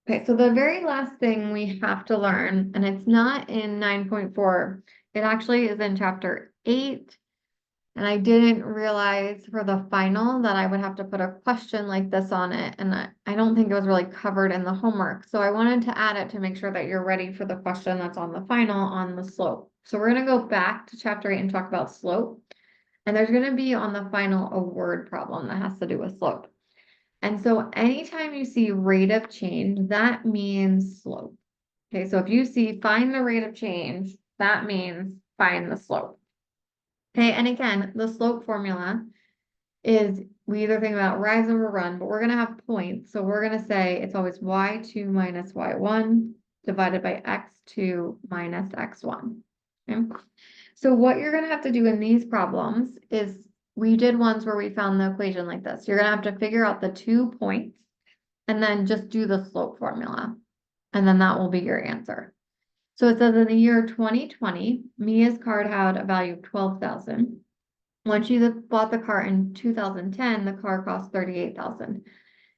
Okay, so the very last thing we have to learn, and it's not in 9.4, it actually is in chapter 8. And I didn't realize for the final that I would have to put a question like this on it. And I don't think it was really covered in the homework. So I wanted to add it to make sure that you're ready for the question that's on the final on the slope. So we're going to go back to chapter 8 and talk about slope. And there's going to be on the final a word problem that has to do with slope. And so anytime you see rate of change, that means slope. Okay, so if you see find the rate of change, that means find the slope. Okay, and again, the slope formula is we either think about rise over run, but we're going to have points. So we're going to say it's always y2 minus y1 divided by x2 minus x1. Okay? So what you're going to have to do in these problems is we did ones where we found the equation like this. You're going to have to figure out the 2 points and then just do the slope formula. And then that will be your answer. So it says in the year 2020, Mia's card had a value of 12,000. When she bought the car in 2010, the car cost 38,000.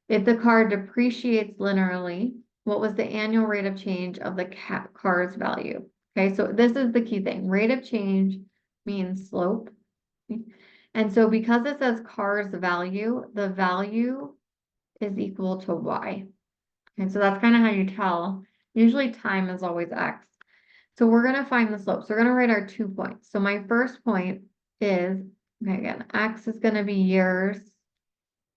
If the car depreciates linearly, what was the annual rate of change of the car's value? Okay, so this is the key thing. Rate of change means slope. And so because it says car's value, the value is equal to y. And so that's kind of how you tell. Usually time is always x. So we're going to find the slope. So we're going to write our 2 points. So my first point is, okay, again, x is going to be years.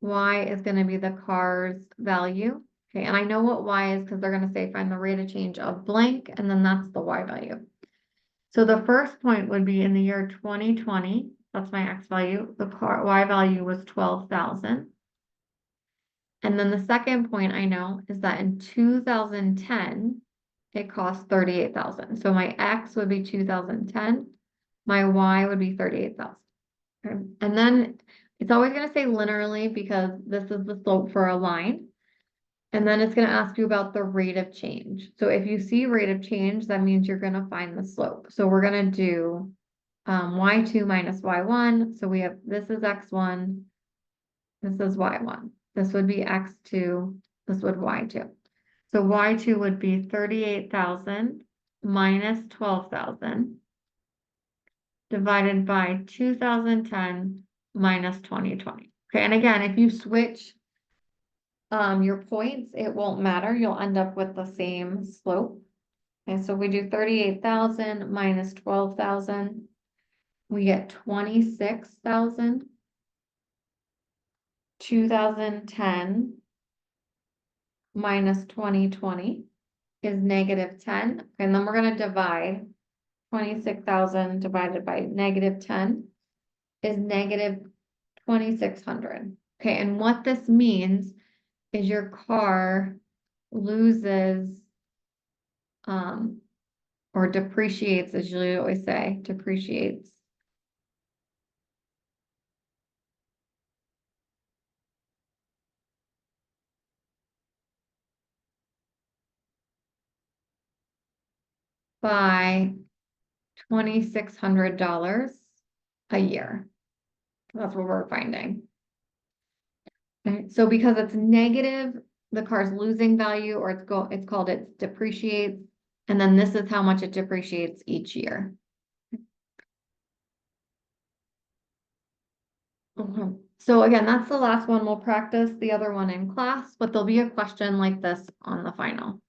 Y is going to be the car's value. Okay, and I know what y is because they're going to say find the rate of change of blank, and then that's the y value. So the first point would be in the year 2020. That's my x value. The y value was 12,000. And then the second point I know is that in 2010, it cost 38,000. So my X would be 2010. My Y would be 38,000. Okay. And then it's always going to say linearly because this is the slope for a line. And then it's going to ask you about the rate of change. So if you see rate of change, that means you're going to find the slope. So we're going to do y2 minus y1. So we have, this is x1, this is y1. This would be x2, this would y2. So y2 would be 38,000 minus 12,000 divided by 2010 minus 2020. Okay, and again, if you switch your points, it won't matter. You'll end up with the same slope. Okay, so we do 38,000 minus 12,000. We get 26,000. 2010 minus 2020 is negative 10. And then we're going to divide 26,000 divided by negative 10 is negative 2,600. Okay, and what this means is your car loses or depreciates, as you always say, depreciates by $2,600 a year. That's what we're finding. Okay, so because it's negative, the car's losing value, or it's called it depreciates, and then this is how much it depreciates each year. So again, that's the last one. We'll practice the other one in class, but there'll be a question like this on the final.